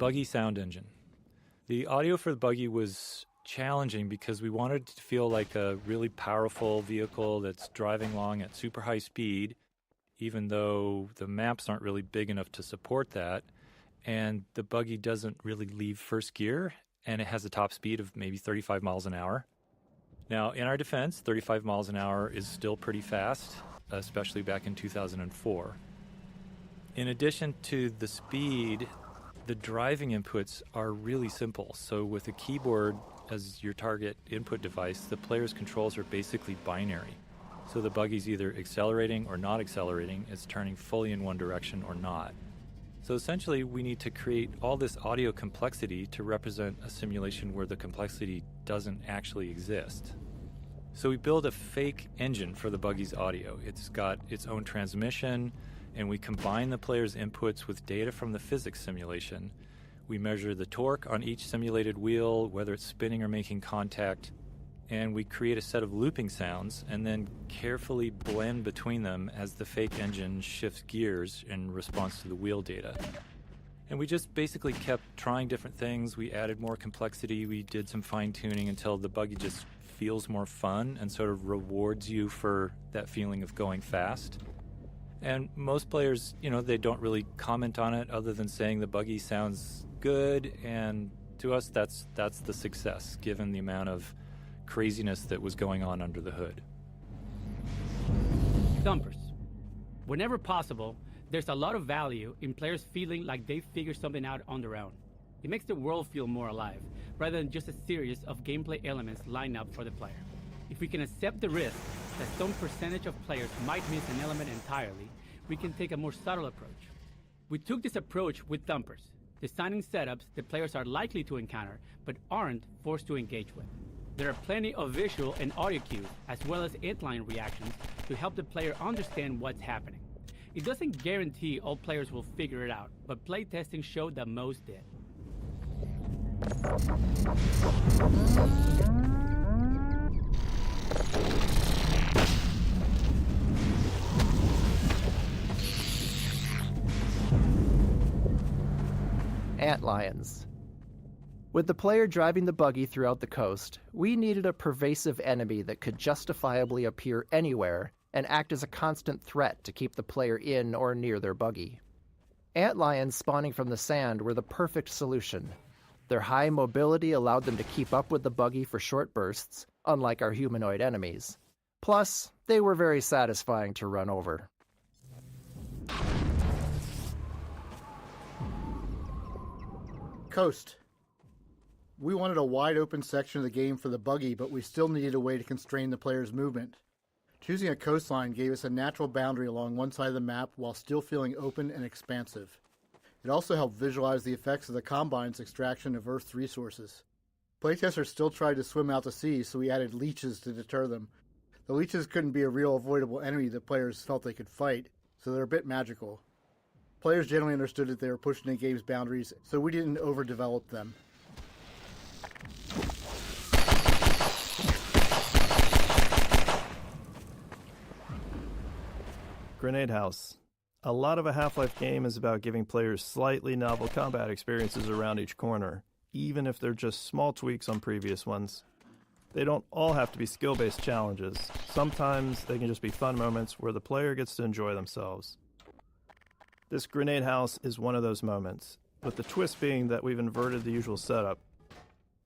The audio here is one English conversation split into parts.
Buggy sound engine. The audio for the Buggy was challenging because we wanted it to feel like a really powerful vehicle that's driving along at super high speed, even though the maps aren't really big enough to support that. And the Buggy doesn't really leave first gear, and it has a top speed of maybe 35 miles an hour. Now, in our defense, 35 miles an hour is still pretty fast, especially back in 2004. In addition to the speed, the driving inputs are really simple. So with a keyboard as your target input device, the player's controls are basically binary. So the Buggy's either accelerating or not accelerating, it's turning fully in one direction or not. So essentially, we need to create all this audio complexity to represent a simulation where the complexity doesn't actually exist. So we build a fake engine for the Buggy's audio. It's got its own transmission, and we combine the player's inputs with data from the physics simulation. We measure the torque on each simulated wheel, whether it's spinning or making contact, and we create a set of looping sounds and then carefully blend between them as the fake engine shifts gears in response to the wheel data. And we just basically kept trying different things. We added more complexity, we did some fine-tuning until the Buggy just feels more fun and sort of rewards you for that feeling of going fast. And most players, they don't really comment on it other than saying the Buggy sounds good, and to us that's the success, given the amount of craziness that was going on under the hood. Thumpers. Whenever possible, there's a lot of value in players feeling like they figured something out on their own. It makes the world feel more alive, rather than just a series of gameplay elements lined up for the player. If we can accept the risk that some percentage of players might miss an element entirely, we can take a more subtle approach. We took this approach with Thumpers, designing setups that players are likely to encounter but aren't forced to engage with. There are plenty of visual and audio cues, as well as inline reactions, to help the player understand what's happening. It doesn't guarantee all players will figure it out, but playtesting showed that most did. Antlions. With the player driving the Buggy throughout the coast, we needed a pervasive enemy that could justifiably appear anywhere and act as a constant threat to keep the player in or near their Buggy. Antlions spawning from the sand were the perfect solution. Their high mobility allowed them to keep up with the Buggy for short bursts, unlike our humanoid enemies. Plus, they were very satisfying to run over. Coast. We wanted a wide open section of the game for the Buggy, but we still needed a way to constrain the player's movement. Choosing a coastline gave us a natural boundary along one side of the map while still feeling open and expansive. It also helped visualize the effects of the Combine's extraction of Earth's resources. Playtesters still tried to swim out to sea, so we added leeches to deter them. The leeches couldn't be a real avoidable enemy that players felt they could fight, so they're a bit magical. Players generally understood that they were pushing the game's boundaries, so we didn't overdevelop them. Grenade House. A lot of a Half-Life game is about giving players slightly novel combat experiences around each corner, even if they're just small tweaks on previous ones. They don't all have to be skill-based challenges. Sometimes they can just be fun moments where the player gets to enjoy themselves. This Grenade House is one of those moments, with the twist being that we've inverted the usual setup.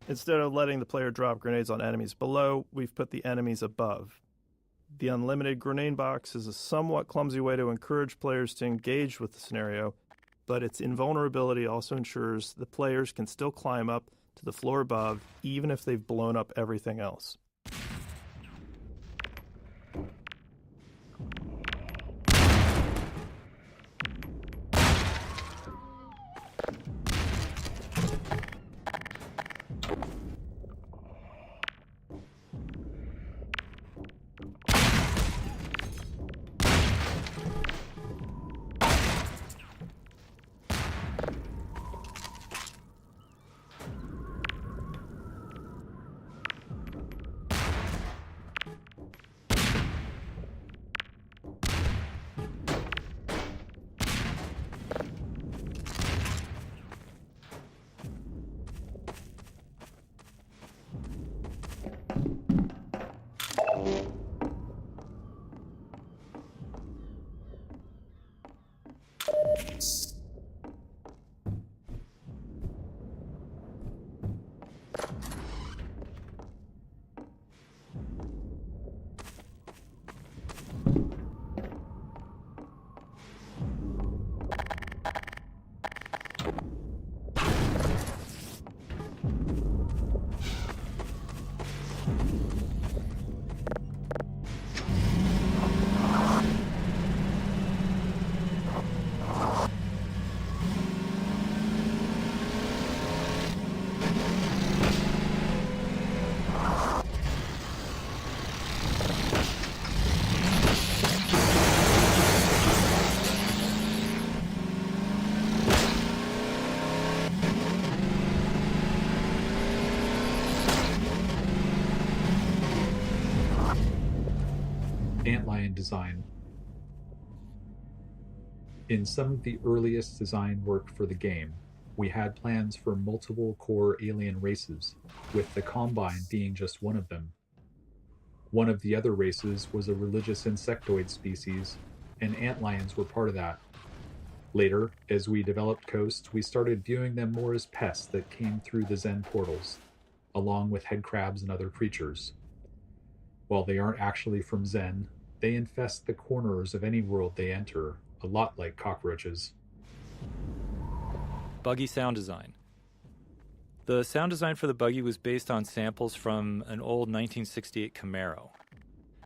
Instead of letting the player drop grenades on enemies below, we've put the enemies above. The unlimited grenade box is a somewhat clumsy way to encourage players to engage with the scenario, but its invulnerability also ensures the players can still climb up to the floor above, even if they've blown up everything else. Antlion design. In some of the earliest design work for the game, we had plans for multiple core alien races, with the Combine being just one of them. One of the other races was a religious insectoid species, and antlions were part of that. Later, as we developed Coast, we started viewing them more as pests that came through the Zen portals, along with headcrabs and other creatures. While they aren't actually from Zen, they infest the corners of any world they enter, a lot like cockroaches. Buggy sound design. The sound design for the buggy was based on samples from an old 1968 Camaro.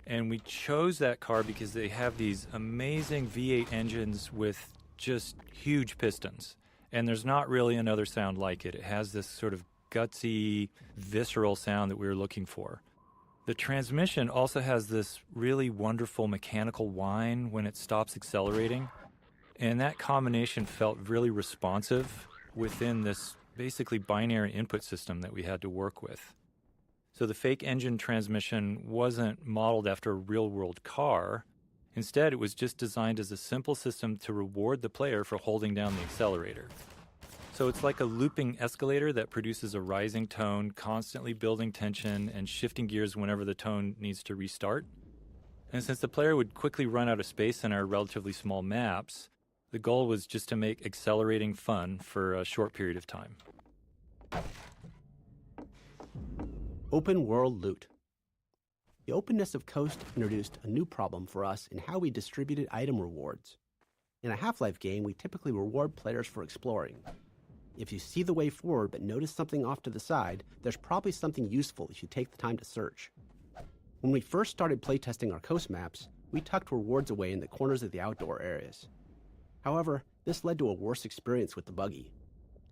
And we chose that car because they have these amazing V8 engines with just huge pistons. And there's not really another sound like it. It has this sort of gutsy, visceral sound that we were looking for. The transmission also has this really wonderful mechanical whine when it stops accelerating. And that combination felt really responsive within this basically binary input system that we had to work with. So the fake engine transmission wasn't modeled after a real-world car. Instead, it was just designed as a simple system to reward the player for holding down the accelerator. So it's like a looping escalator that produces a rising tone, constantly building tension and shifting gears whenever the tone needs to restart. And since the player would quickly run out of space in our relatively small maps, the goal was just to make accelerating fun for a short period of time. Open world loot. The openness of Coast introduced a new problem for us in how we distributed item rewards. In a Half-Life game, we typically reward players for exploring. If you see the way forward but notice something off to the side, there's probably something useful if you take the time to search. When we first started playtesting our Coast maps, we tucked rewards away in the corners of the outdoor areas. However, this led to a worse experience with the buggy.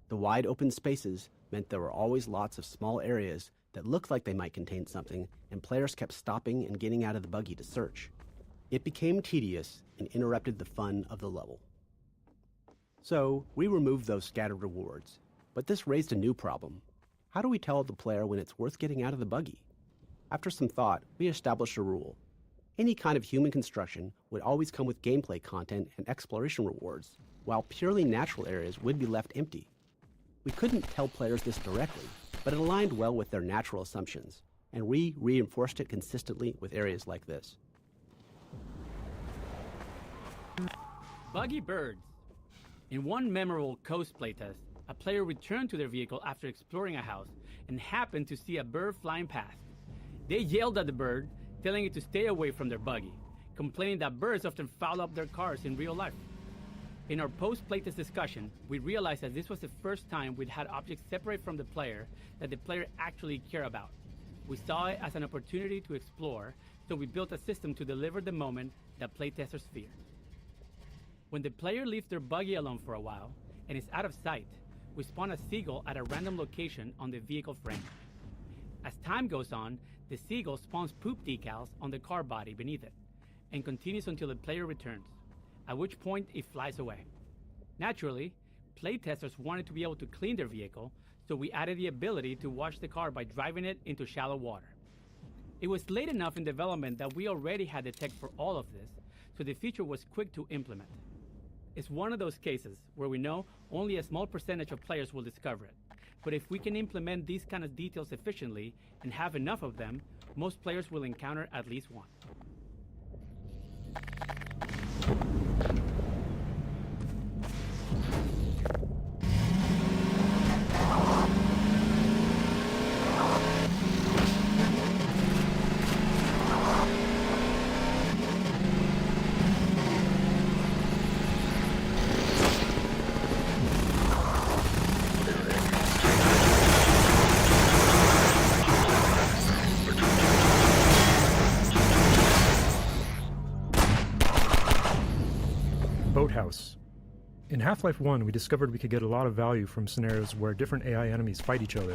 The wide open spaces meant there were always lots of small areas that looked like they might contain something, and players kept stopping and getting out of the buggy to search. It became tedious and interrupted the fun of the level. So, we removed those scattered rewards, but this raised a new problem. How do we tell the player when it's worth getting out of the buggy? After some thought, we established a rule. Any kind of human construction would always come with gameplay content and exploration rewards, while purely natural areas would be left empty. We couldn't tell players this directly, but it aligned well with their natural assumptions, and we reinforced it consistently with areas like this. Buggy birds. In one memorable Coast playtest, a player returned to their vehicle after exploring a house and happened to see a bird flying past. They yelled at the bird, telling it to stay away from their buggy, complaining that birds often foul up their cars in real life. In our post-playtest discussion, we realized that this was the first time we'd had objects separate from the player that the player actually cared about. We saw it as an opportunity to explore, so we built a system to deliver the moment that playtesters feared. When the player leaves their buggy alone for a while and is out of sight, we spawn a seagull at a random location on the vehicle frame. As time goes on, the seagull spawns poop decals on the car body beneath it, and continues until the player returns, at which point it flies away. Naturally, playtesters wanted to be able to clean their vehicle, so we added the ability to wash the car by driving it into shallow water. It was late enough in development that we already had the tech for all of this, so the feature was quick to implement. It's one of those cases where we know only a small percentage of players will discover it. But if we can implement these kind of details efficiently and have enough of them, most players will encounter at least one. Boathouse. In Half-Life 1, we discovered we could get a lot of value from scenarios where different AI enemies fight each other.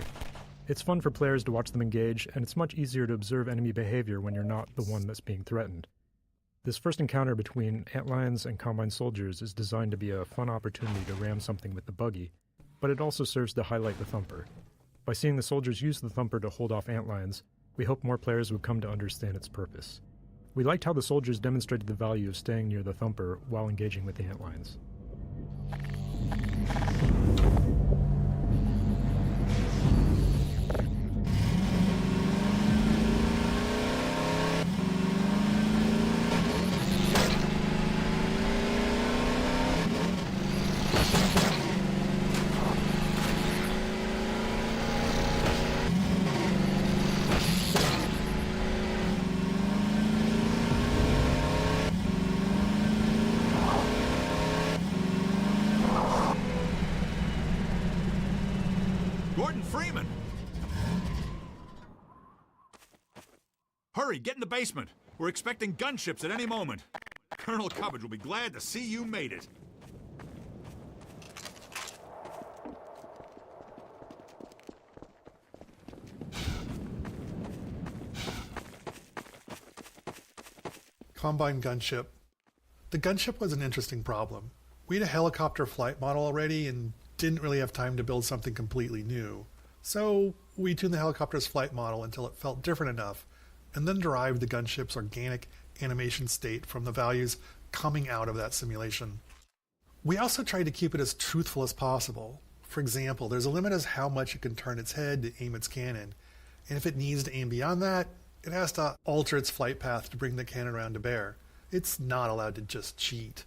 It's fun for players to watch them engage, and it's much easier to observe enemy behavior when you're not the one that's being threatened. This first encounter between antlions and Combine soldiers is designed to be a fun opportunity to ram something with the buggy, but it also serves to highlight the thumper. By seeing the soldiers use the thumper to hold off antlions, we hope more players would come to understand its purpose. We liked how the soldiers demonstrated the value of staying near the thumper while engaging with the antlines. Gordon Freeman! Hurry, get in the basement. We're expecting gunships at any moment. Colonel Cubbage will be glad to see you made it. Combine gunship. The gunship was an interesting problem. We had a helicopter flight model already and didn't really have time to build something completely new. So we tuned the helicopter's flight model until it felt different enough, and then derived the gunship's organic animation state from the values coming out of that simulation. We also tried to keep it as truthful as possible. For example, there's a limit as how much it can turn its head to aim its cannon, and if it needs to aim beyond that, it has to alter its flight path to bring the cannon around to bear. It's not allowed to just cheat.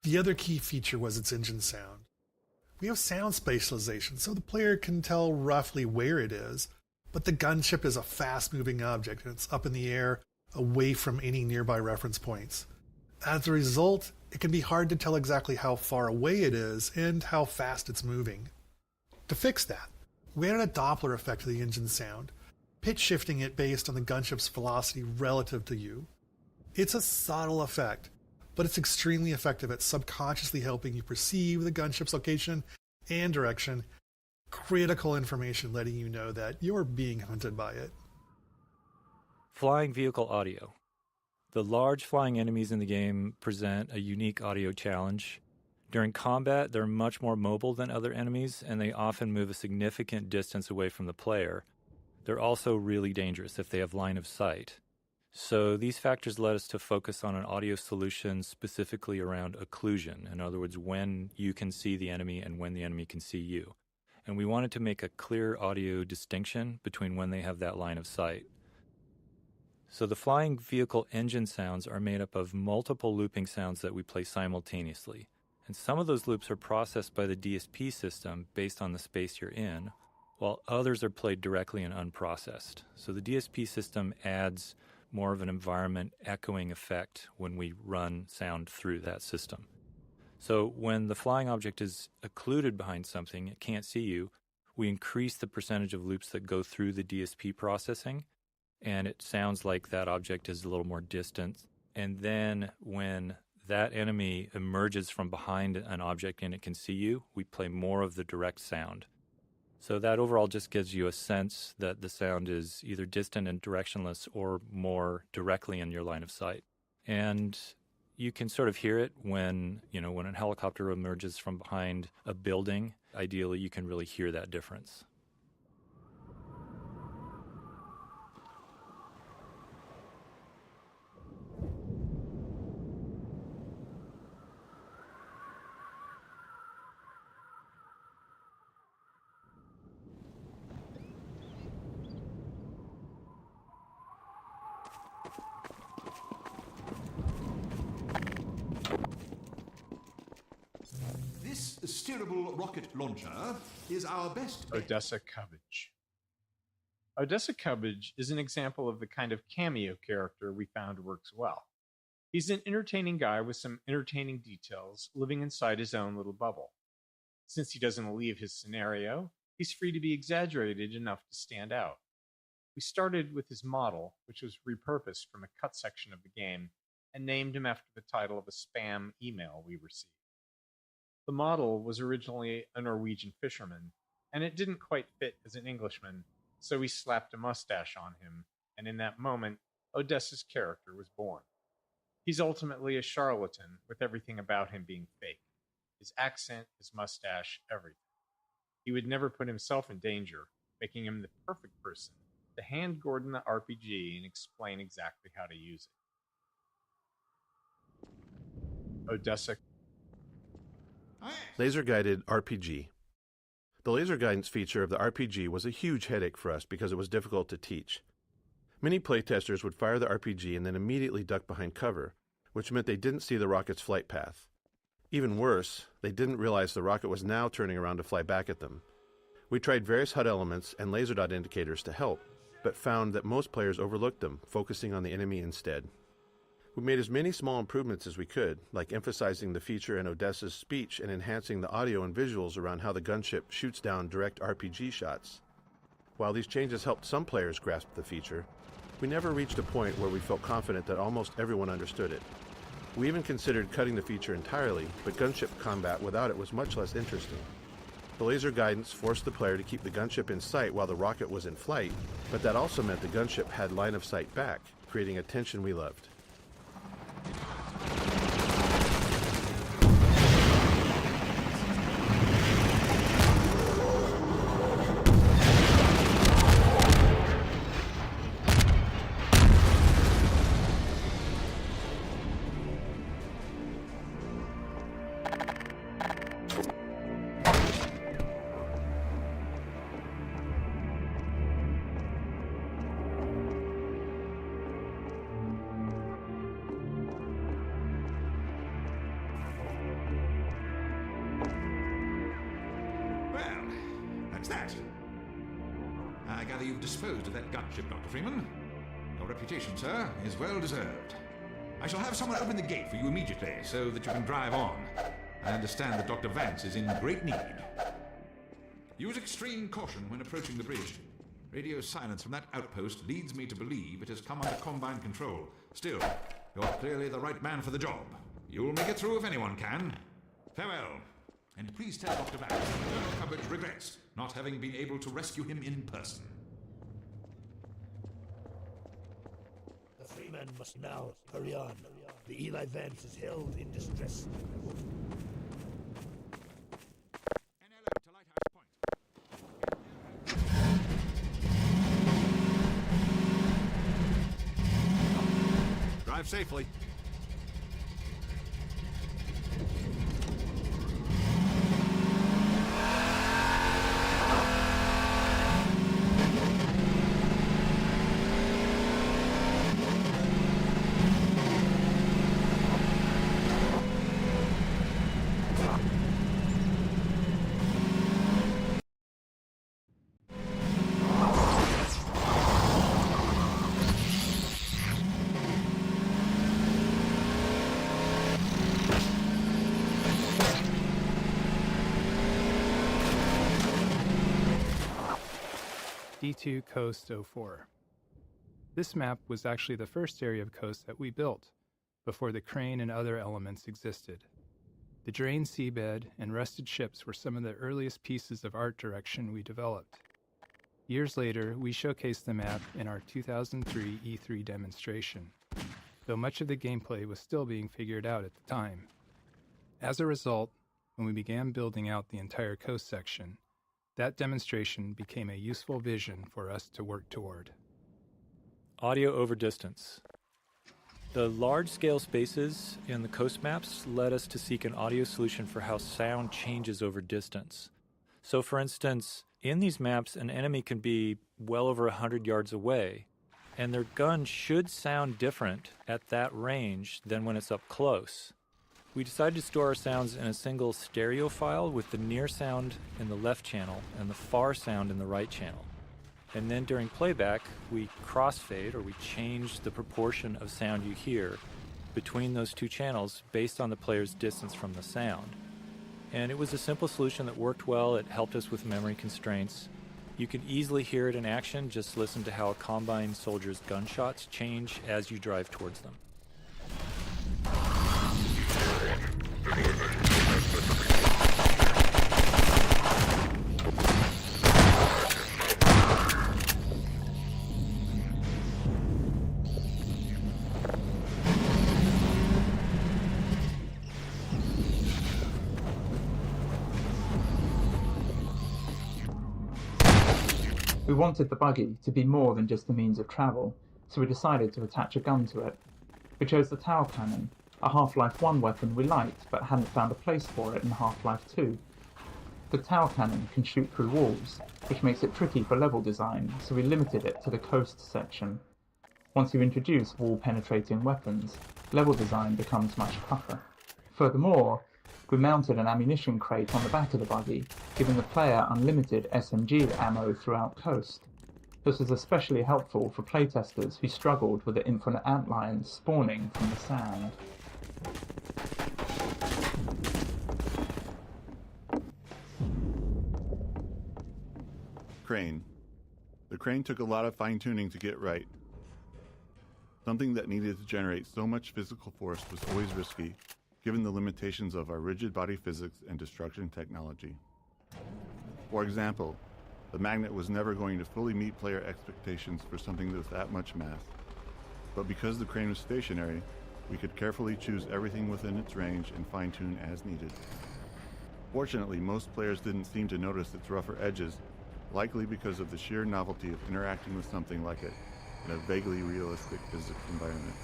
The other key feature was its engine sound. We have sound spatialization, so the player can tell roughly where it is, but the gunship is a fast-moving object, and it's up in the air, away from any nearby reference points. As a result, it can be hard to tell exactly how far away it is and how fast it's moving. To fix that, we added a Doppler effect to the engine sound, pitch shifting it based on the gunship's velocity relative to you. It's a subtle effect, but it's extremely effective at subconsciously helping you perceive the gunship's location and direction, critical information letting you know that you're being hunted by it. Flying vehicle audio. The large flying enemies in the game present a unique audio challenge. During combat, they're much more mobile than other enemies, and they often move a significant distance away from the player. They're also really dangerous if they have line of sight. So these factors led us to focus on an audio solution specifically around occlusion. In other words, when you can see the enemy and when the enemy can see you. And we wanted to make a clear audio distinction between when they have that line of sight. So the flying vehicle engine sounds are made up of multiple looping sounds that we play simultaneously. And some of those loops are processed by the DSP system based on the space you're in, while others are played directly and unprocessed. So the DSP system adds more of an environment echoing effect when we run sound through that system. So when the flying object is occluded behind something, it can't see you, we increase the percentage of loops that go through the DSP processing, and it sounds like that object is a little more distant. And then when that enemy emerges from behind an object and it can see you, we play more of the direct sound. So that overall just gives you a sense that the sound is either distant and directionless or more directly in your line of sight. And you can sort of hear it when a helicopter emerges from behind a building. Ideally, you can really hear that difference. This steerable rocket launcher is our best bet. Odessa Cubbage. Odessa Cubbage is an example of the kind of cameo character we found works well. He's an entertaining guy with some entertaining details, living inside his own little bubble. Since he doesn't leave his scenario, he's free to be exaggerated enough to stand out. We started with his model, which was repurposed from a cut section of the game, and named him after the title of a spam email we received. The model was originally a Norwegian fisherman, and it didn't quite fit as an Englishman, so we slapped a mustache on him, and in that moment, Odessa's character was born. He's ultimately a charlatan, with everything about him being fake. His accent, his mustache, everything. He would never put himself in danger, making him the perfect person to hand Gordon the RPG and explain exactly how to use it. Odessa. Laser-guided RPG. The laser guidance feature of the RPG was a huge headache for us because it was difficult to teach. Many playtesters would fire the RPG and then immediately duck behind cover, which meant they didn't see the rocket's flight path. Even worse, they didn't realize the rocket was now turning around to fly back at them. We tried various HUD elements and laser dot indicators to help, but found that most players overlooked them, focusing on the enemy instead. We made as many small improvements as we could, like emphasizing the feature in Odessa's speech and enhancing the audio and visuals around how the gunship shoots down direct RPG shots. While these changes helped some players grasp the feature, we never reached a point where we felt confident that almost everyone understood it. We even considered cutting the feature entirely, but gunship combat without it was much less interesting. The laser guidance forced the player to keep the gunship in sight while the rocket was in flight, but that also meant the gunship had line of sight back, creating a tension we loved. That. I gather you've disposed of that gunship, Dr. Freeman. Your reputation, sir, is well deserved. I shall have someone open the gate for you immediately so that you can drive on. I understand that Dr. Vance is in great need. Use extreme caution when approaching the bridge. Radio silence from that outpost leads me to believe it has come under Combine control. Still, you're clearly the right man for the job. You'll make it through if anyone can. Farewell. And please tell Dr. Vance that Colonel Cubbage regrets not having been able to rescue him in person. The Freeman must now hurry on. The Eli Vance is held in distress. Drive safely. D2 Coast 04. This map was actually the first area of coast that we built, before the crane and other elements existed. The drained seabed and rusted ships were some of the earliest pieces of art direction we developed. Years later, we showcased the map in our 2003 E3 demonstration, though much of the gameplay was still being figured out at the time. As a result, when we began building out the entire coast section, that demonstration became a useful vision for us to work toward. Audio over distance. The large-scale spaces in the coast maps led us to seek an audio solution for how sound changes over distance. So, for instance, in these maps, an enemy can be well over 100 yards away, and their gun should sound different at that range than when it's up close. We decided to store our sounds in a single stereo file with the near sound in the left channel and the far sound in the right channel. And then during playback, we crossfade, or we change the proportion of sound you hear between those two channels based on the player's distance from the sound. And it was a simple solution that worked well. It helped us with memory constraints. You can easily hear it in action. Just listen to how a Combine soldier's gunshots change as you drive towards them. We wanted the buggy to be more than just a means of travel, so we decided to attach a gun to it. We chose the Tau cannon, a Half-Life 1 weapon we liked but hadn't found a place for it in Half-Life 2. The tower cannon can shoot through walls, which makes it tricky for level design, so we limited it to the coast section. Once you introduce wall-penetrating weapons, level design becomes much tougher. Furthermore, we mounted an ammunition crate on the back of the buggy, giving the player unlimited SMG ammo throughout Coast. This was especially helpful for playtesters who struggled with the infinite antlions spawning from the sand. Crane. The crane took a lot of fine-tuning to get right. Something that needed to generate so much physical force was always risky, given the limitations of our rigid body physics and destruction technology. For example, the magnet was never going to fully meet player expectations for something with that much mass. But because the crane was stationary, we could carefully choose everything within its range and fine-tune as needed. Fortunately, most players didn't seem to notice its rougher edges, likely because of the sheer novelty of interacting with something like it in a vaguely realistic physics environment.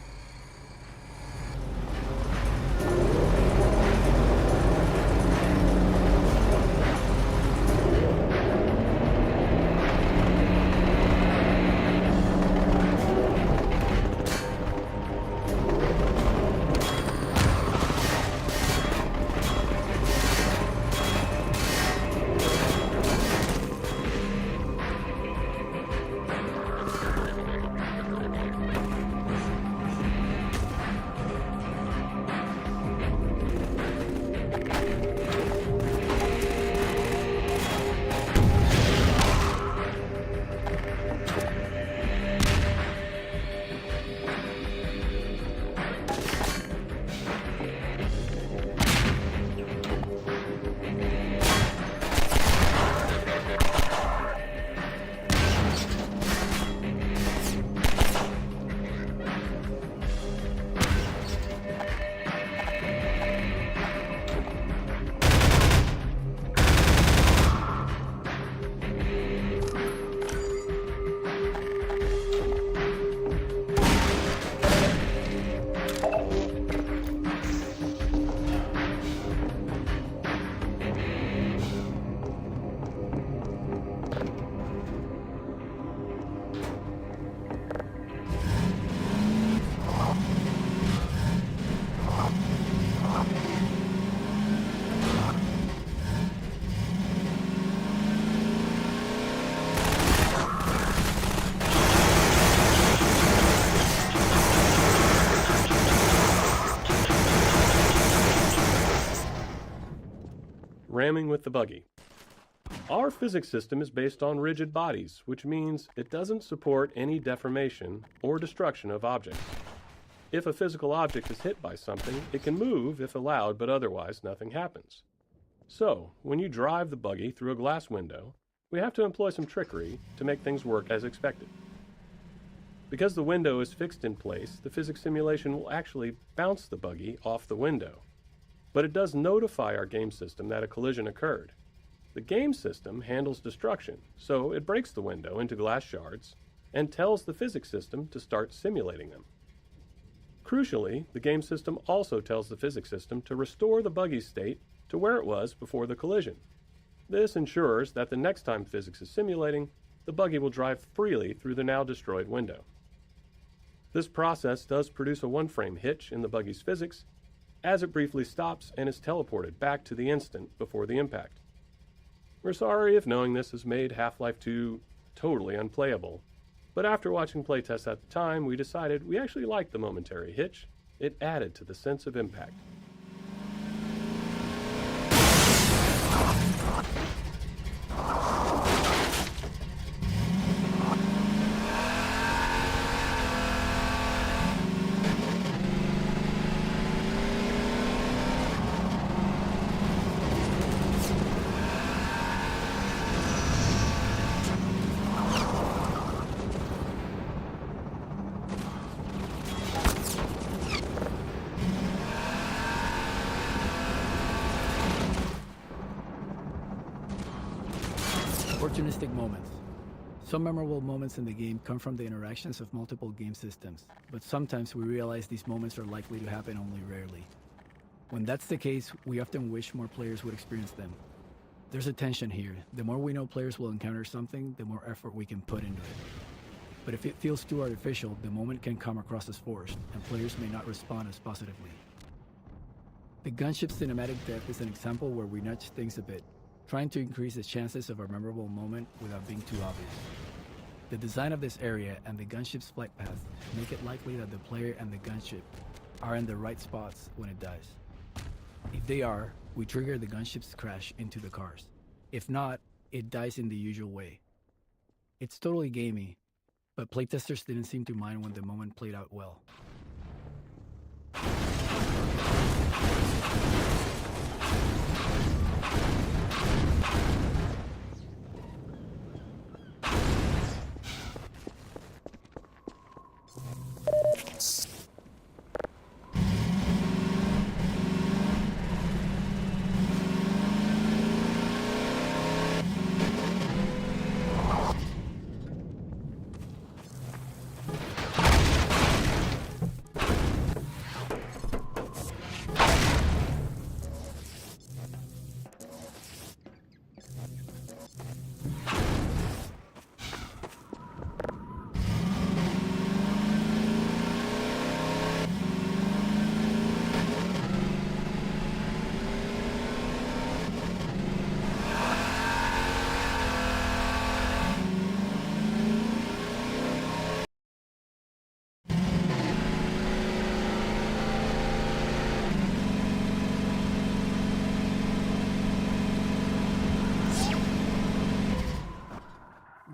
Ramming with the buggy. Our physics system is based on rigid bodies, which means it doesn't support any deformation or destruction of objects. If a physical object is hit by something, it can move if allowed, but otherwise nothing happens. So, when you drive the buggy through a glass window, we have to employ some trickery to make things work as expected. Because the window is fixed in place, the physics simulation will actually bounce the buggy off the window. But it does notify our game system that a collision occurred. The game system handles destruction, so it breaks the window into glass shards and tells the physics system to start simulating them. Crucially, the game system also tells the physics system to restore the buggy's state to where it was before the collision. This ensures that the next time physics is simulating, the buggy will drive freely through the now destroyed window. This process does produce a one-frame hitch in the buggy's physics, as it briefly stops and is teleported back to the instant before the impact. We're sorry if knowing this has made Half-Life 2 totally unplayable, but after watching playtests at the time, we decided we actually liked the momentary hitch. It added to the sense of impact. Opportunistic moments. Some memorable moments in the game come from the interactions of multiple game systems, but sometimes we realize these moments are likely to happen only rarely. When that's the case, we often wish more players would experience them. There's a tension here. The more we know players will encounter something, the more effort we can put into it. But if it feels too artificial, the moment can come across as forced, and players may not respond as positively. The gunship cinematic death is an example where we nudge things a bit, trying to increase the chances of a memorable moment without being too obvious. The design of this area and the gunship's flight path make it likely that the player and the gunship are in the right spots when it dies. If they are, we trigger the gunship's crash into the cars. If not, it dies in the usual way. It's totally gamey, but playtesters didn't seem to mind when the moment played out well.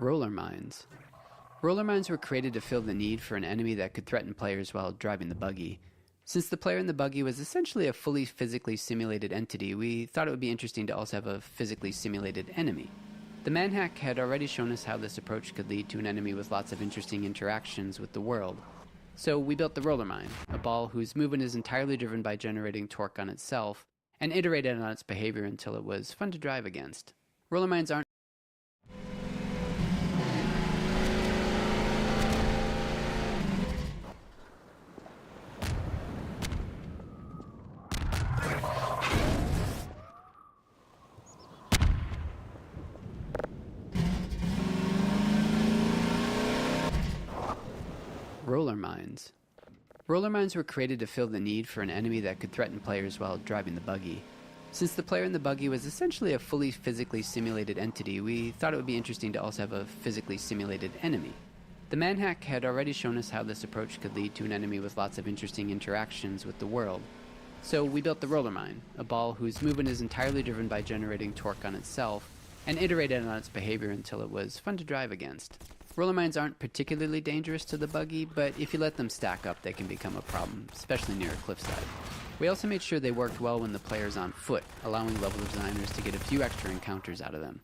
Roller mines. Roller mines were created to fill the need for an enemy that could threaten players while driving the buggy. Since the player in the buggy was essentially a fully physically simulated entity, we thought it would be interesting to also have a physically simulated enemy. The Manhack had already shown us how this approach could lead to an enemy with lots of interesting interactions with the world. So we built the roller mine, a ball whose movement is entirely driven by generating torque on itself, and iterated on its behavior until it was fun to drive against. Roller mines aren't Roller mines. Roller mines were created to fill the need for an enemy that could threaten players while driving the buggy. Since the player in the buggy was essentially a fully physically simulated entity, we thought it would be interesting to also have a physically simulated enemy. The Manhack had already shown us how this approach could lead to an enemy with lots of interesting interactions with the world. So we built the roller mine, a ball whose movement is entirely driven by generating torque on itself, and iterated on its behavior until it was fun to drive against. Roller mines aren't particularly dangerous to the buggy, but if you let them stack up, they can become a problem, especially near a cliffside. We also made sure they worked well when the player's on foot, allowing level designers to get a few extra encounters out of them.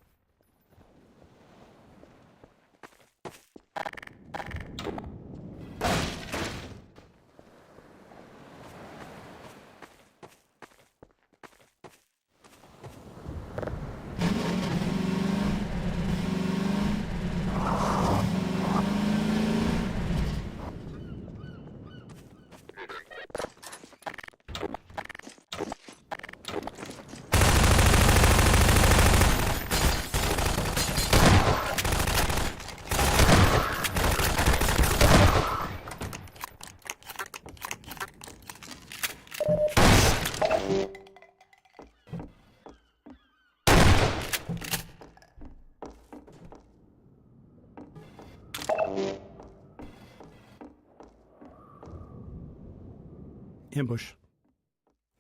Ambush.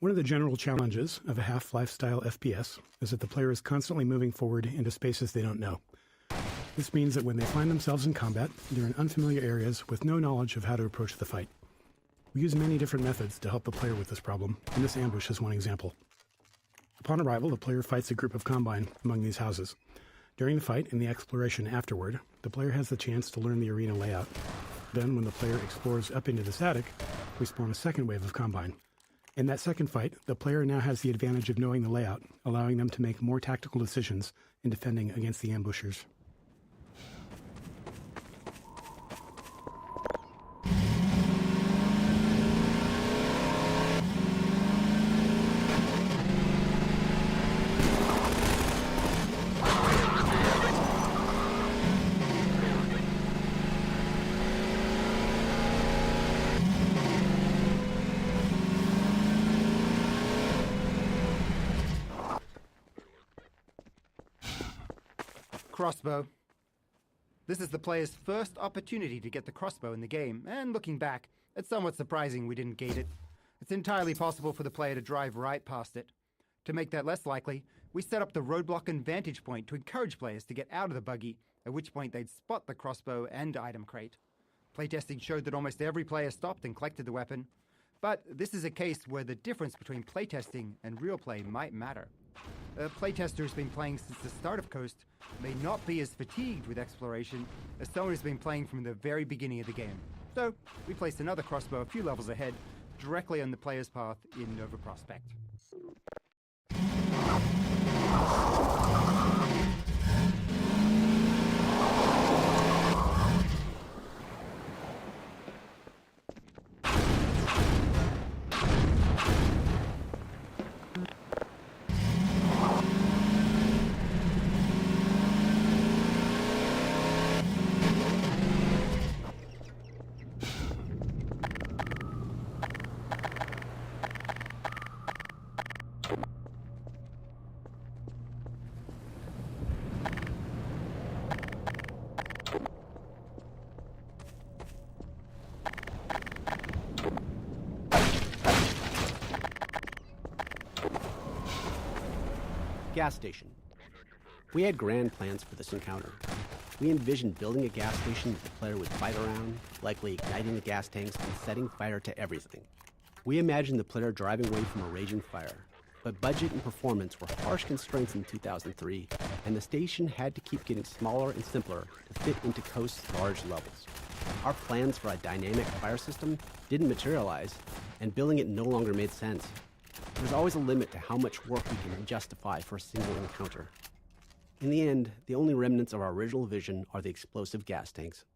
One of the general challenges of a Half-Life style FPS is that the player is constantly moving forward into spaces they don't know. This means that when they find themselves in combat, they're in unfamiliar areas with no knowledge of how to approach the fight. We use many different methods to help the player with this problem, and this ambush is one example. Upon arrival, the player fights a group of Combine among these houses. During the fight and the exploration afterward, the player has the chance to learn the arena layout. Then, when the player explores up into this attic, we spawn a second wave of Combine. In that second fight, the player now has the advantage of knowing the layout, allowing them to make more tactical decisions in defending against the ambushers. crossbow. This is the player's first opportunity to get the crossbow in the game, and looking back, it's somewhat surprising we didn't gate it. It's entirely possible for the player to drive right past it. To make that less likely, we set up the roadblock and vantage point to encourage players to get out of the buggy, at which point they'd spot the crossbow and item crate. Playtesting showed that almost every player stopped and collected the weapon, but this is a case where the difference between playtesting and real play might matter. A playtester who's been playing since the start of Coast may not be as fatigued with exploration as someone who's been playing from the very beginning of the game. So, we placed another crossbow a few levels ahead, directly on the player's path in Nova Prospect. Gas station. We had grand plans for this encounter. We envisioned building a gas station that the player would fight around, likely igniting the gas tanks and setting fire to everything. We imagined the player driving away from a raging fire, but budget and performance were harsh constraints in 2003, and the station had to keep getting smaller and simpler to fit into Coast's large levels. Our plans for a dynamic fire system didn't materialize, and building it no longer made sense. There's always a limit to how much work we can justify for a single encounter. In the end, the only remnants of our original vision are the explosive gas tanks.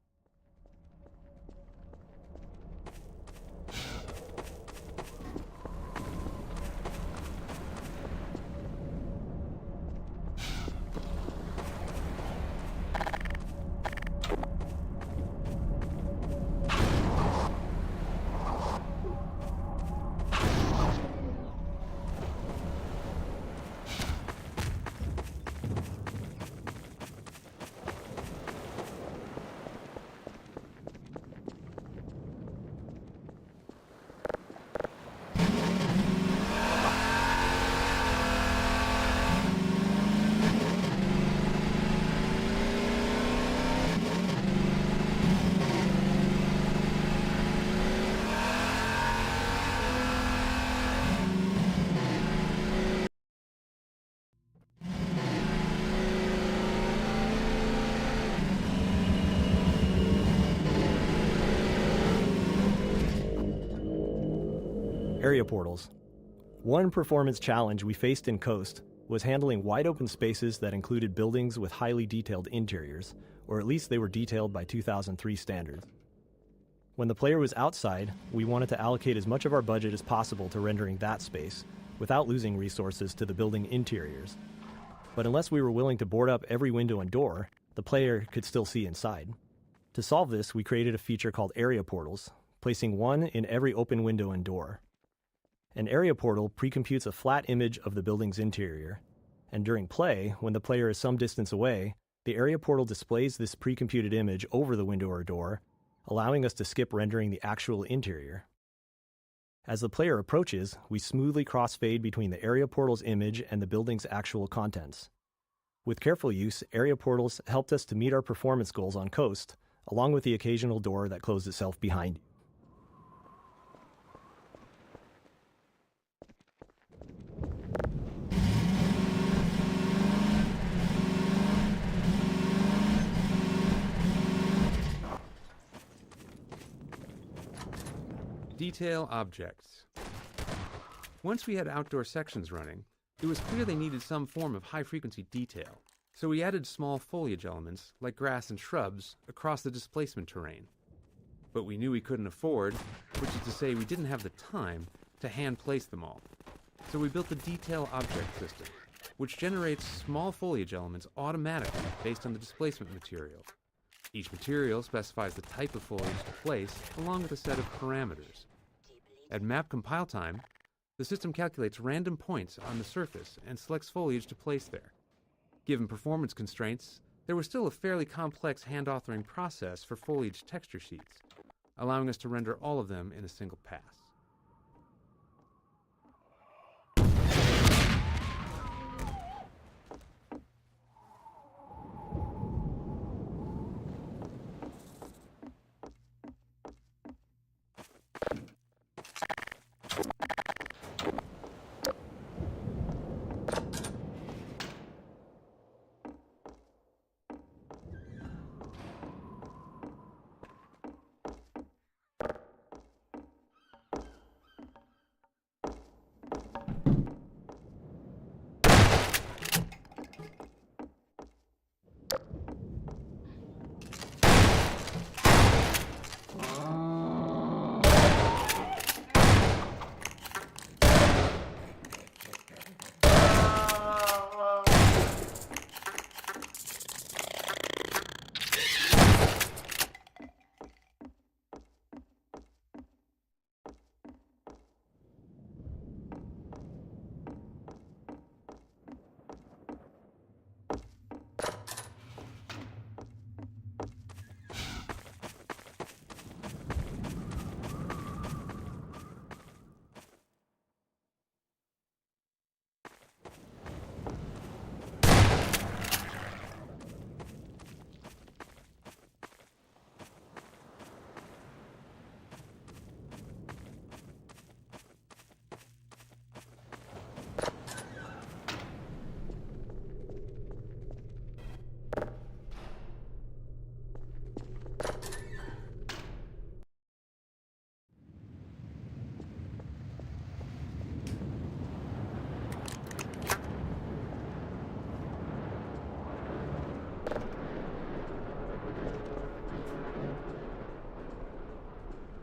Area portals. One performance challenge we faced in Coast was handling wide open spaces that included buildings with highly detailed interiors, or at least they were detailed by 2003 standards. When the player was outside, we wanted to allocate as much of our budget as possible to rendering that space, without losing resources to the building interiors. But unless we were willing to board up every window and door, the player could still see inside. To solve this, we created a feature called area portals, placing one in every open window and door. An area portal precomputes a flat image of the building's interior, and during play, when the player is some distance away, the area portal displays this precomputed image over the window or door, allowing us to skip rendering the actual interior. As the player approaches, we smoothly crossfade between the area portal's image and the building's actual contents. With careful use, area portals helped us to meet our performance goals on Coast, along with the occasional door that closed itself behind you. Detail objects. Once we had outdoor sections running, it was clear they needed some form of high-frequency detail, so we added small foliage elements, like grass and shrubs, across the displacement terrain. But we knew we couldn't afford, which is to say we didn't have the time, to hand-place them all. So we built the Detail Object System, which generates small foliage elements automatically based on the displacement material. Each material specifies the type of foliage to place, along with a set of parameters. At map compile time, the system calculates random points on the surface and selects foliage to place there. Given performance constraints, there was still a fairly complex hand-authoring process for foliage texture sheets, allowing us to render all of them in a single pass.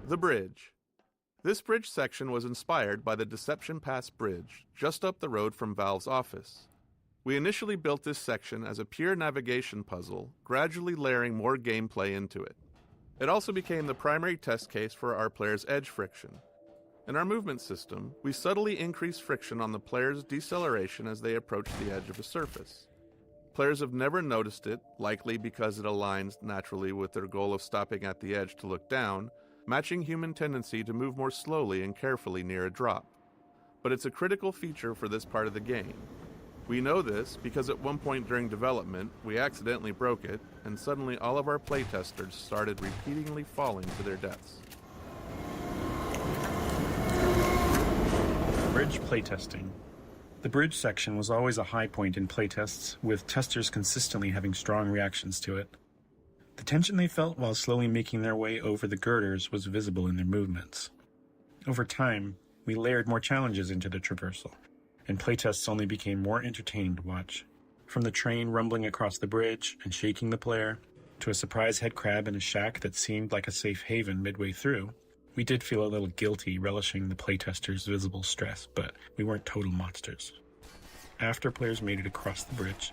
The bridge. This bridge section was inspired by the Deception Pass Bridge, just up the road from Valve's office. We initially built this section as a pure navigation puzzle, gradually layering more gameplay into it. It also became the primary test case for our players' edge friction. In our movement system, we subtly increase friction on the player's deceleration as they approach the edge of a surface. Players have never noticed it, likely because it aligns naturally with their goal of stopping at the edge to look down, matching human tendency to move more slowly and carefully near a drop. But it's a critical feature for this part of the game. We know this because at one point during development, we accidentally broke it, and suddenly all of our playtesters started repeatedly falling to their deaths. Bridge playtesting. The bridge section was always a high point in playtests, with testers consistently having strong reactions to it. The tension they felt while slowly making their way over the girders was visible in their movements. Over time, we layered more challenges into the traversal, and playtests only became more entertaining to watch. From the train rumbling across the bridge and shaking the player, to a surprise headcrab in a shack that seemed like a safe haven midway through, we did feel a little guilty relishing the playtesters' visible stress, but we weren't total monsters. After players made it across the bridge,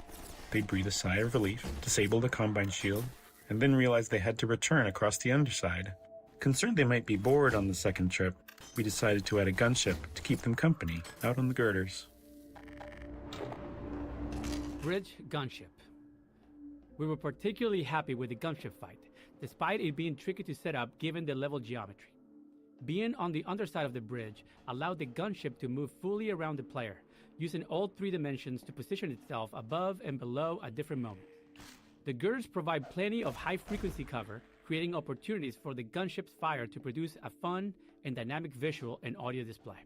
they'd breathe a sigh of relief, disable the Combine shield, and then realized they had to return across the underside. Concerned they might be bored on the second trip, we decided to add a gunship to keep them company out on the girders. Bridge gunship. We were particularly happy with the gunship fight, despite it being tricky to set up given the level geometry. Being on the underside of the bridge allowed the gunship to move fully around the player, using all 3 dimensions to position itself above and below at different moments. The girders provide plenty of high-frequency cover, creating opportunities for the gunship's fire to produce a fun and dynamic visual and audio display.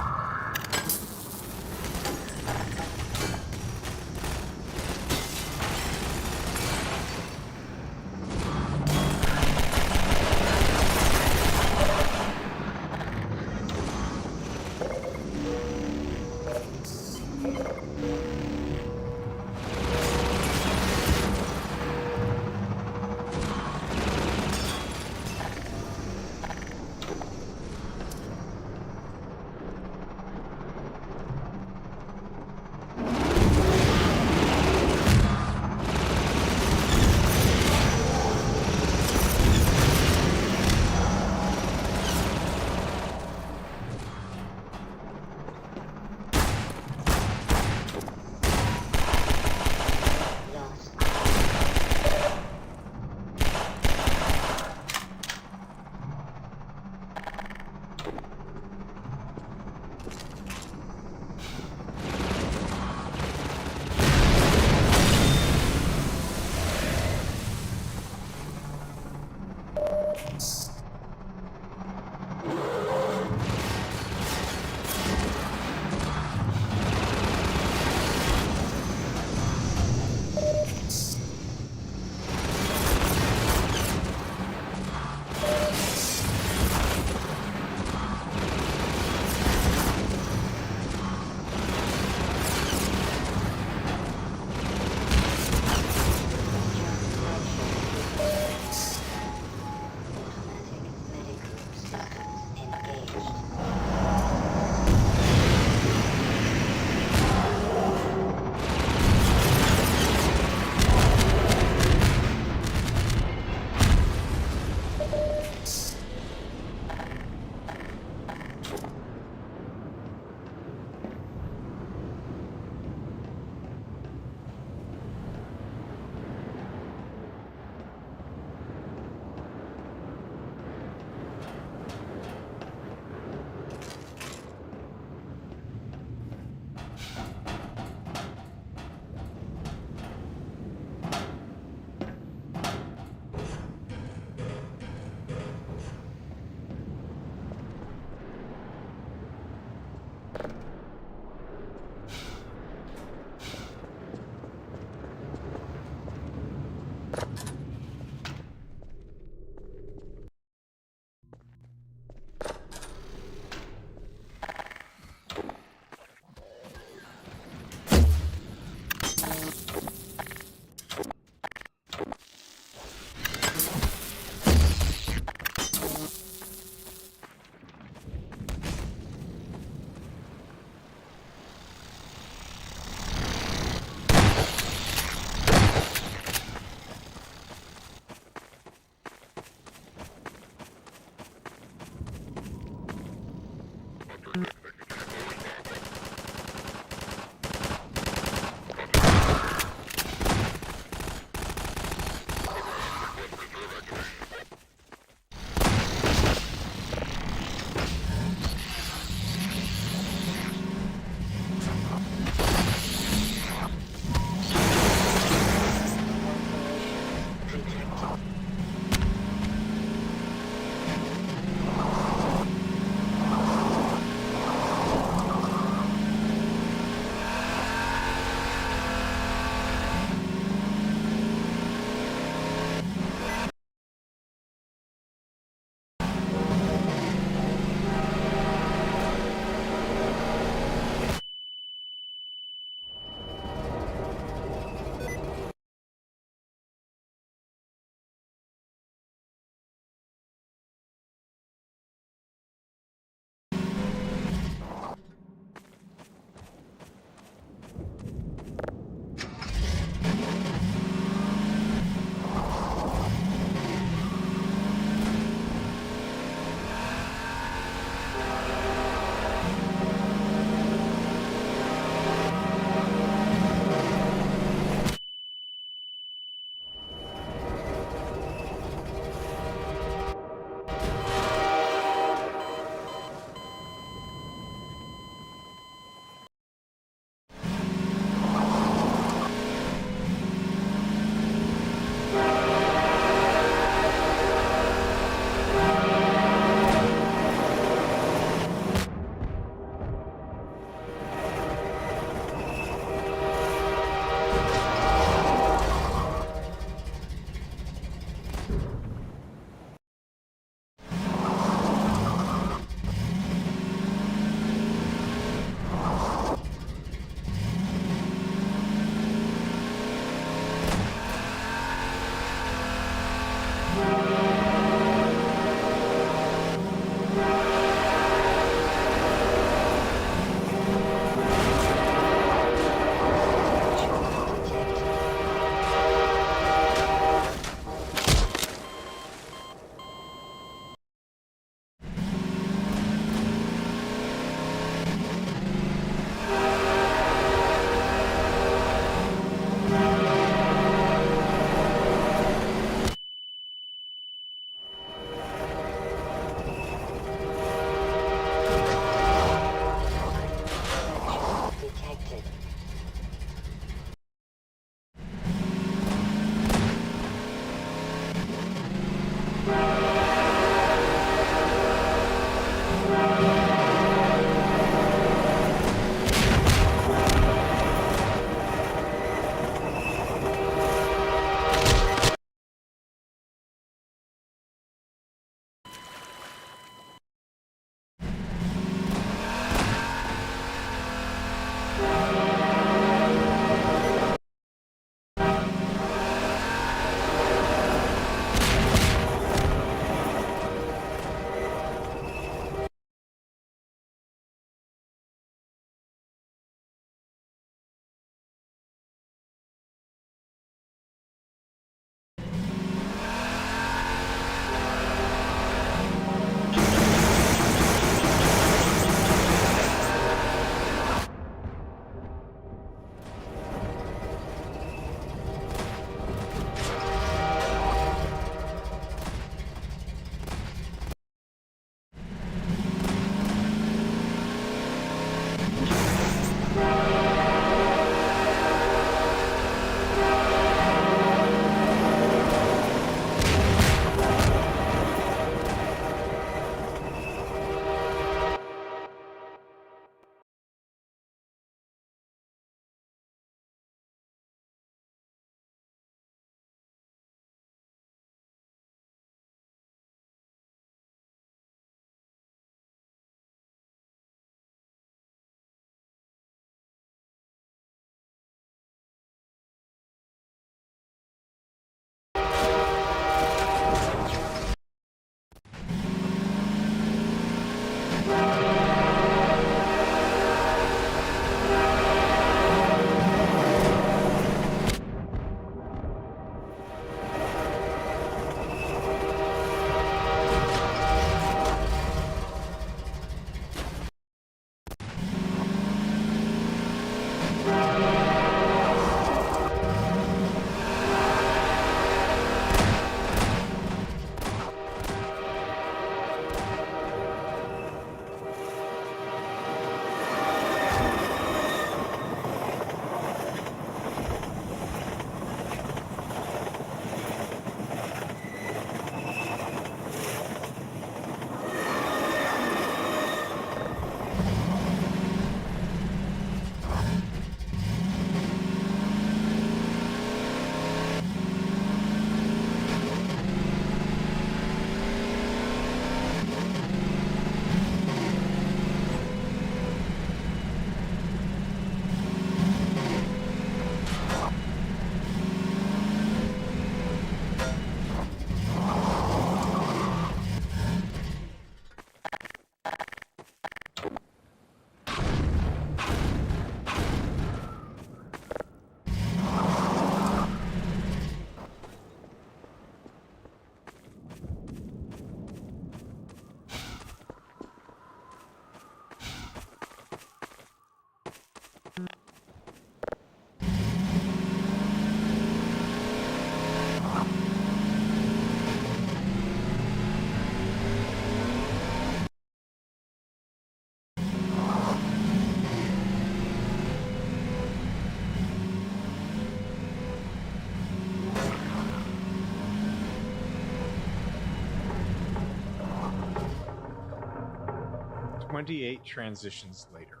28 transitions later.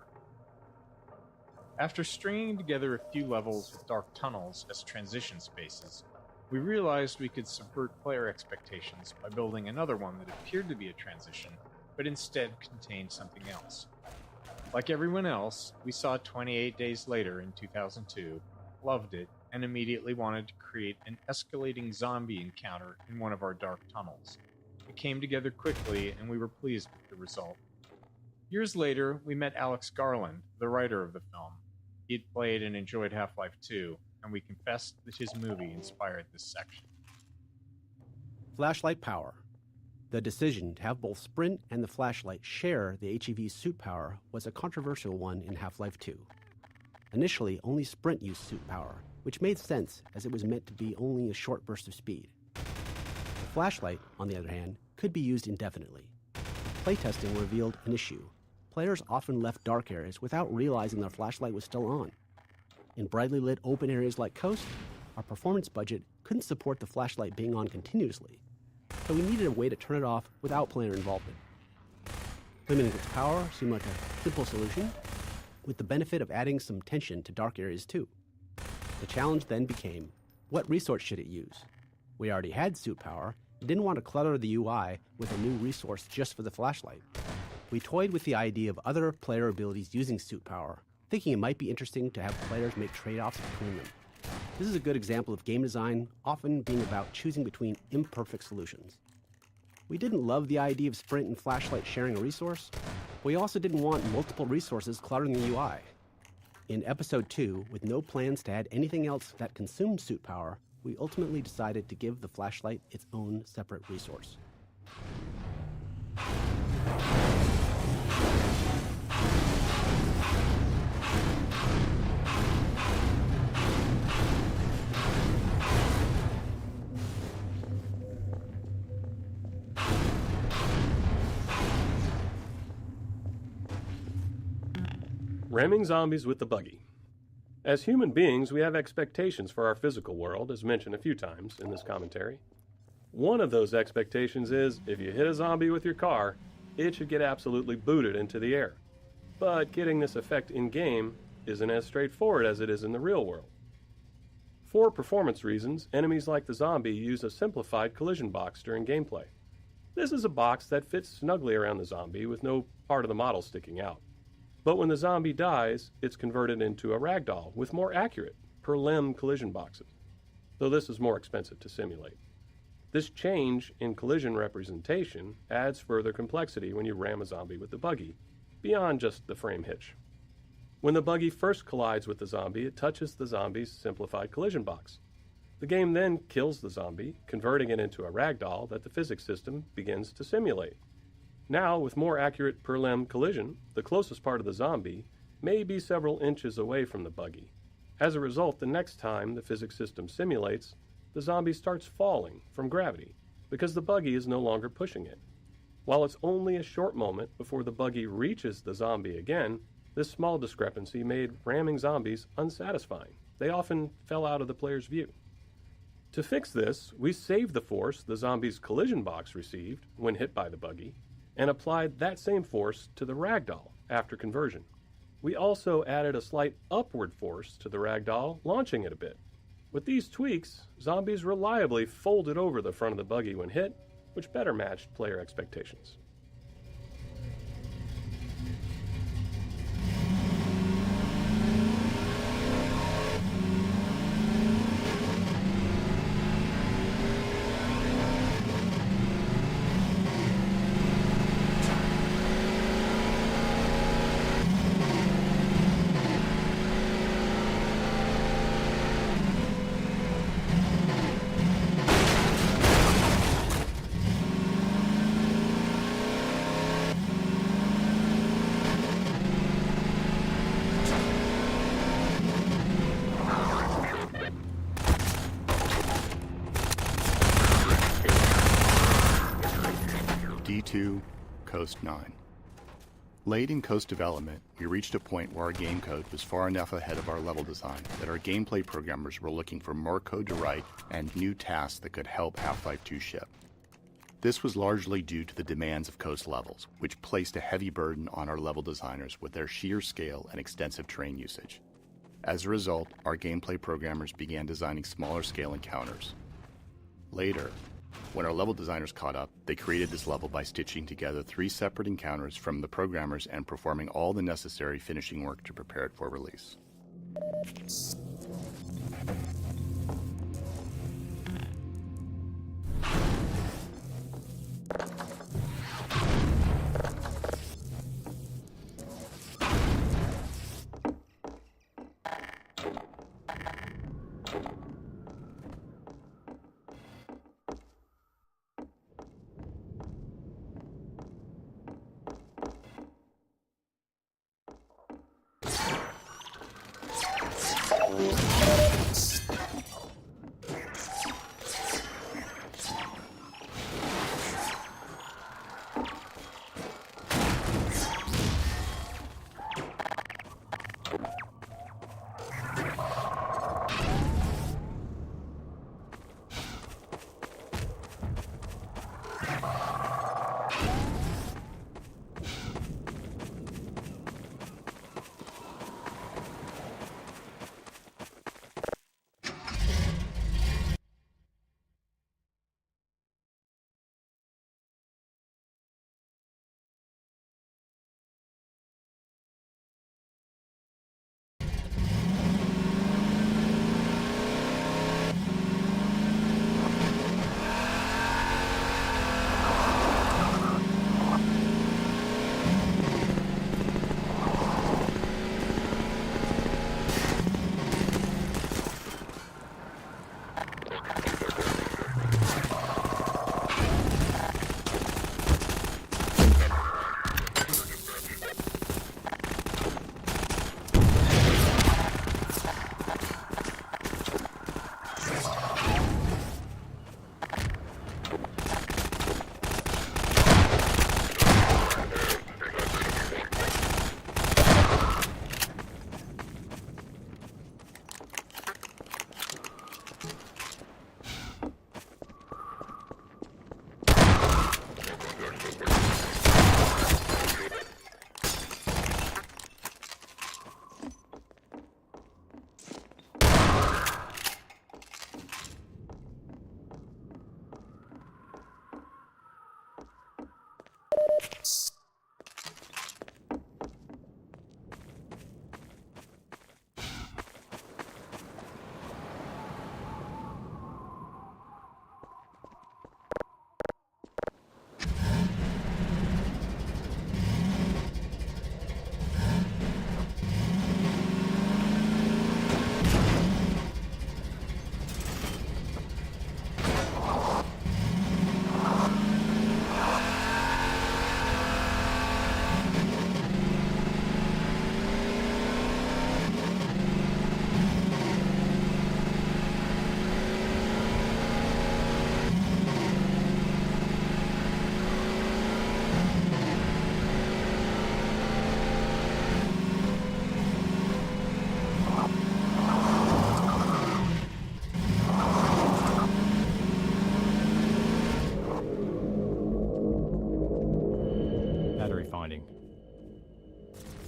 After stringing together a few levels with dark tunnels as transition spaces, we realized we could subvert player expectations by building another one that appeared to be a transition, but instead contained something else. Like everyone else, we saw it 28 days later in 2002, loved it, and immediately wanted to create an escalating zombie encounter in one of our dark tunnels. It came together quickly, and we were pleased with the result. Years later, we met Alex Garland, the writer of the film. He'd played and enjoyed Half-Life 2, and we confessed that his movie inspired this section. Flashlight power. The decision to have both Sprint and the flashlight share the HEV's suit power was a controversial one in Half-Life 2. Initially, only Sprint used suit power, which made sense as it was meant to be only a short burst of speed. The flashlight, on the other hand, could be used indefinitely. Playtesting revealed an issue. Players often left dark areas without realizing their flashlight was still on. In brightly lit open areas like Coast, our performance budget couldn't support the flashlight being on continuously, so we needed a way to turn it off without player involvement. Limiting its power seemed like a simple solution, with the benefit of adding some tension to dark areas too. The challenge then became, what resource should it use? We already had suit power and didn't want to clutter the UI with a new resource just for the flashlight. We toyed with the idea of other player abilities using suit power, thinking it might be interesting to have players make trade-offs between them. This is a good example of game design often being about choosing between imperfect solutions. We didn't love the idea of Sprint and flashlight sharing a resource, but we also didn't want multiple resources cluttering the UI. In Episode 2, with no plans to add anything else that consumed suit power, we ultimately decided to give the flashlight its own separate resource. Ramming zombies with the buggy. As human beings, we have expectations for our physical world, as mentioned a few times in this commentary. One of those expectations is, if you hit a zombie with your car, it should get absolutely booted into the air. But getting this effect in-game isn't as straightforward as it is in the real world. For performance reasons, enemies like the zombie use a simplified collision box during gameplay. This is a box that fits snugly around the zombie with no part of the model sticking out. But when the zombie dies, it's converted into a ragdoll with more accurate, per-limb collision boxes, though this is more expensive to simulate. This change in collision representation adds further complexity when you ram a zombie with the buggy, beyond just the frame hitch. When the buggy first collides with the zombie, it touches the zombie's simplified collision box. The game then kills the zombie, converting it into a ragdoll that the physics system begins to simulate. Now, with more accurate per-limb collision, the closest part of the zombie may be several inches away from the buggy. As a result, the next time the physics system simulates, the zombie starts falling from gravity because the buggy is no longer pushing it. While it's only a short moment before the buggy reaches the zombie again, this small discrepancy made ramming zombies unsatisfying. They often fell out of the player's view. To fix this, we saved the force the zombie's collision box received when hit by the buggy, and applied that same force to the ragdoll after conversion. We also added a slight upward force to the ragdoll, launching it a bit. With these tweaks, zombies reliably folded over the front of the buggy when hit, which better matched player expectations. D2, Coast 9. Late in Coast development, we reached a point where our game code was far enough ahead of our level design that our gameplay programmers were looking for more code to write and new tasks that could help Half-Life 2 ship. This was largely due to the demands of coast levels, which placed a heavy burden on our level designers with their sheer scale and extensive terrain usage. As a result, our gameplay programmers began designing smaller scale encounters. Later, when our level designers caught up, they created this level by stitching together 3 separate encounters from the programmers and performing all the necessary finishing work to prepare it for release.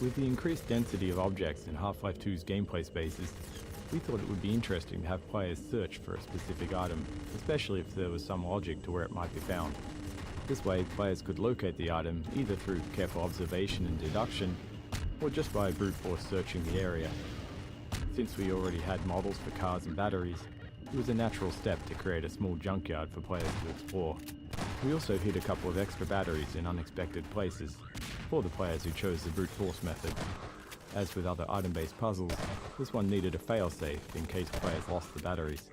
With the increased density of objects in Half-Life 2's gameplay spaces, we thought it would be interesting to have players search for a specific item, especially if there was some logic to where it might be found. This way, players could locate the item either through careful observation and deduction, or just by brute force searching the area. Since we already had models for cars and batteries, it was a natural step to create a small junkyard for players to explore. We also hid a couple of extra batteries in unexpected places, for the players who chose the brute force method. As with other item-based puzzles, this one needed a failsafe in case players lost the batteries.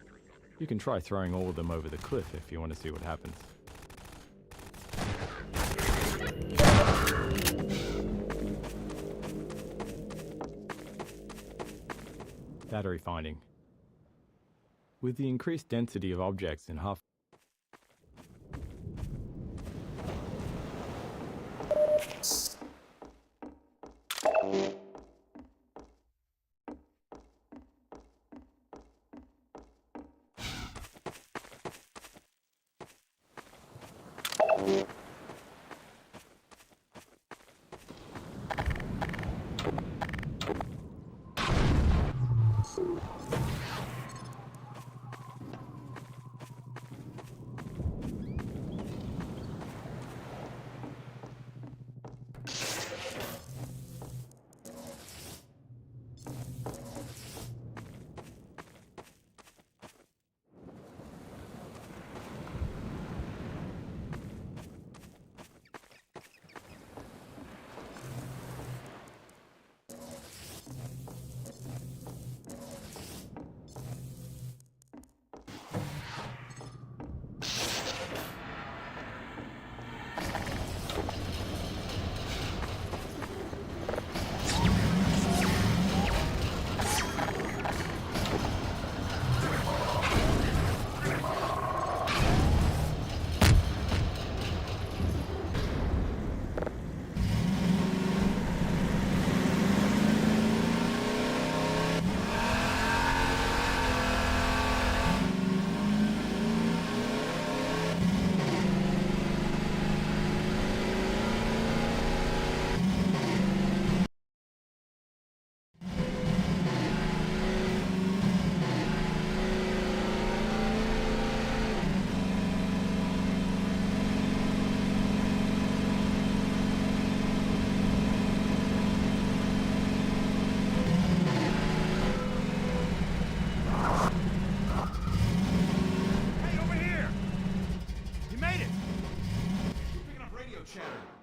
You can try throwing all of them over the cliff if you want to see what happens. Battery finding. With the increased density of objects in Half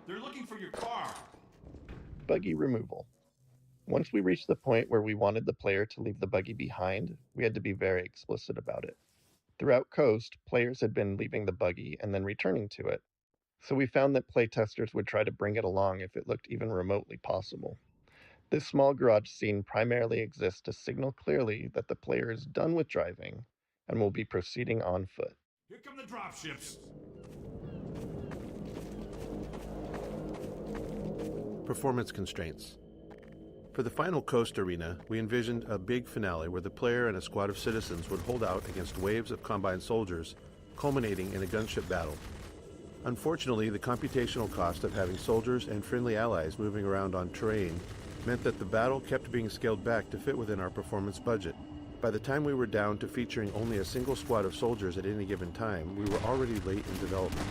They're looking for your car. Buggy removal. Once we reached the point where we wanted the player to leave the buggy behind, we had to be very explicit about it. Throughout Coast, players had been leaving the buggy and then returning to it, so we found that playtesters would try to bring it along if it looked even remotely possible. This small garage scene primarily exists to signal clearly that the player is done with driving and will be proceeding on foot. Here come the dropships. Performance constraints. For the final Coast arena, we envisioned a big finale where the player and a squad of citizens would hold out against waves of combined soldiers, culminating in a gunship battle. Unfortunately, the computational cost of having soldiers and friendly allies moving around on terrain meant that the battle kept being scaled back to fit within our performance budget. By the time we were down to featuring only a single squad of soldiers at any given time, we were already late in development.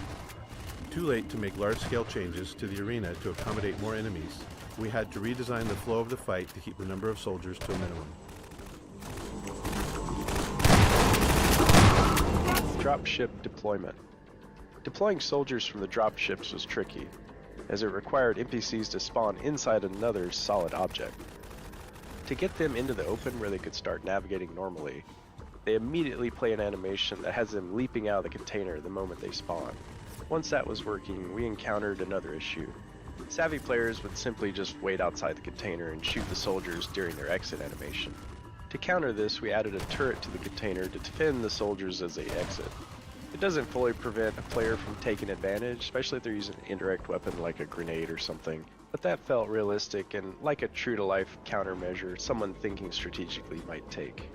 Too late to make large-scale changes to the arena to accommodate more enemies, we had to redesign the flow of the fight to keep the number of soldiers to a minimum. Dropship deployment. Deploying soldiers from the dropships was tricky, as it required NPCs to spawn inside another solid object. To get them into the open where they could start navigating normally, they immediately play an animation that has them leaping out of the container the moment they spawn. Once that was working, we encountered another issue. Savvy players would simply just wait outside the container and shoot the soldiers during their exit animation. To counter this, we added a turret to the container to defend the soldiers as they exit. It doesn't fully prevent a player from taking advantage, especially if they're using an indirect weapon like a grenade or something, but that felt realistic and like a true-to-life countermeasure someone thinking strategically might take.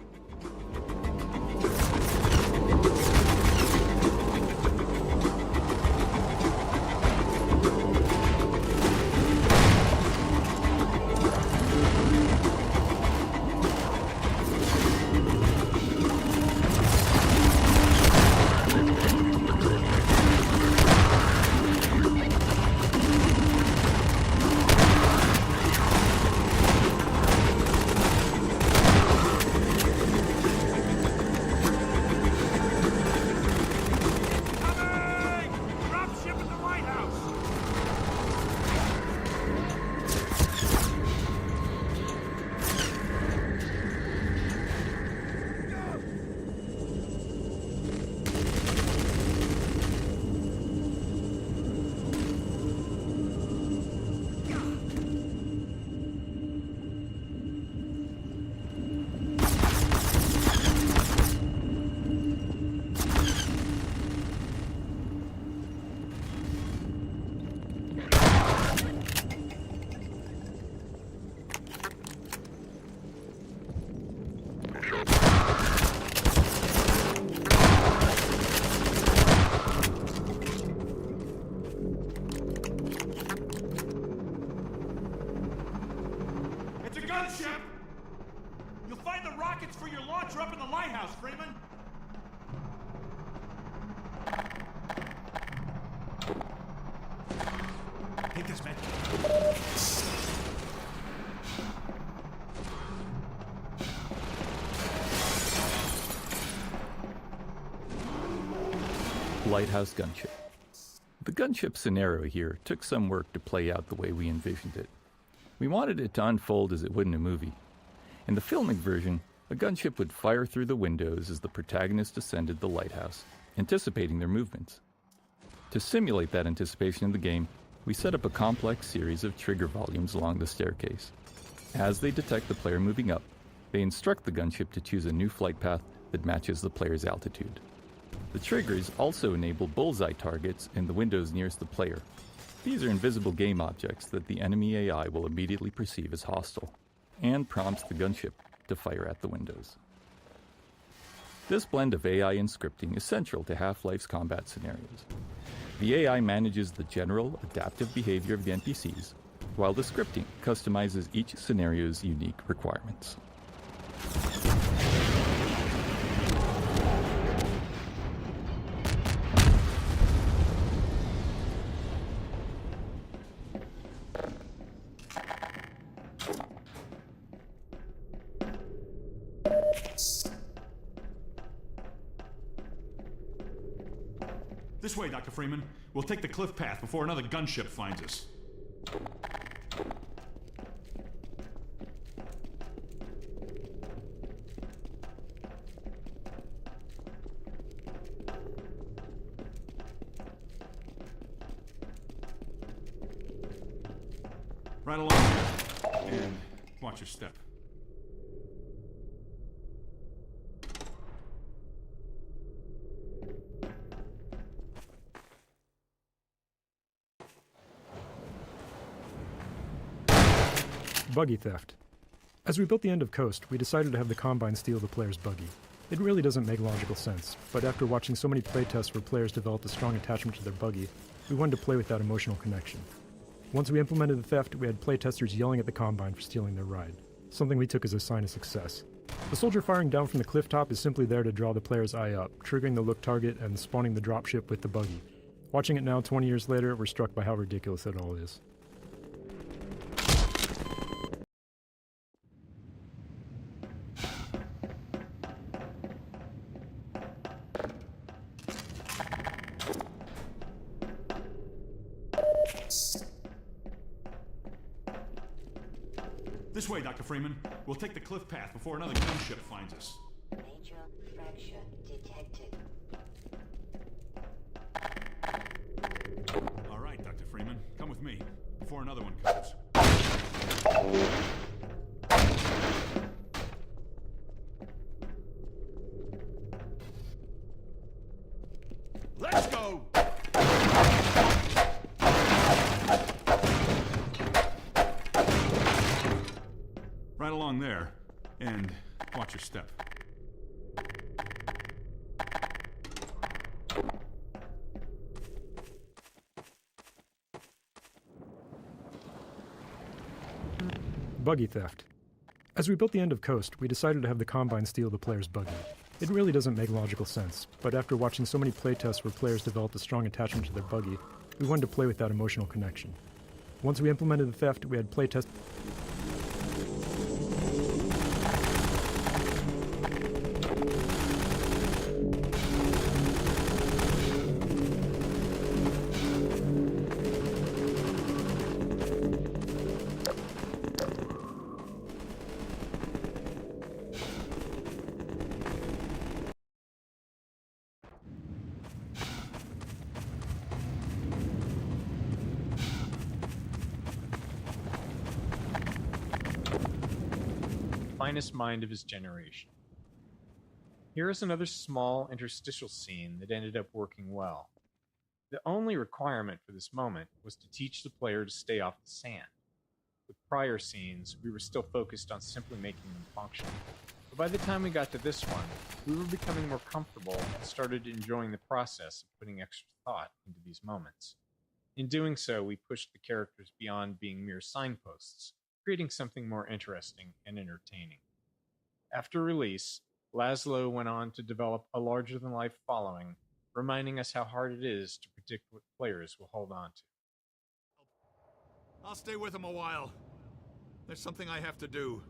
his medkit. Lighthouse gunship. The gunship scenario here took some work to play out the way we envisioned it. We wanted it to unfold as it would in a movie. In the filmic version, a gunship would fire through the windows as the protagonist ascended the lighthouse, anticipating their movements. To simulate that anticipation in the game, we set up a complex series of trigger volumes along the staircase. As they detect the player moving up, they instruct the gunship to choose a new flight path that matches the player's altitude. The triggers also enable bullseye targets in the windows nearest the player. These are invisible game objects that the enemy AI will immediately perceive as hostile, and prompts the gunship to fire at the windows. This blend of AI and scripting is central to Half-Life's combat scenarios. The AI manages the general, adaptive behavior of the NPCs, while the scripting customizes each scenario's unique requirements. This way, Dr. Freeman. We'll take the cliff path before another gunship finds us. Right along here. And watch your step. Buggy theft. As we built the end of Coast, we decided to have the Combine steal the player's buggy. It really doesn't make logical sense, but after watching so many playtests where players developed a strong attachment to their buggy, we wanted to play with that emotional connection. Once we implemented the theft, we had playtesters yelling at the Combine for stealing their ride, something we took as a sign of success. The soldier firing down from the cliff top is simply there to draw the player's eye up, triggering the look target and spawning the dropship with the buggy. Watching it now 20 years later, we're struck by how ridiculous it all is. This way, Dr. Freeman. We'll take the cliff path before another gunship finds us. Major fracture detected. All right, Dr. Freeman. Come with me before another one comes. Let's go! Right along there. And watch your step. Buggy theft. As we built the end of Coast, we decided to have the Combine steal the player's buggy. It really doesn't make logical sense, but after watching so many playtests where players developed a strong attachment to their buggy, we wanted to play with that emotional connection. Once we implemented the theft, we had playtests. Finest mind of his generation. Here is another small interstitial scene that ended up working well. The only requirement for this moment was to teach the player to stay off the sand. With prior scenes, we were still focused on simply making them function. But by the time we got to this one, we were becoming more comfortable and started enjoying the process of putting extra thought into these moments. In doing so, we pushed the characters beyond being mere signposts, creating something more interesting and entertaining. After release, Laszlo went on to develop a larger-than-life following, reminding us how hard it is to predict what players will hold on to. I'll stay with him a while. There's something I have to do.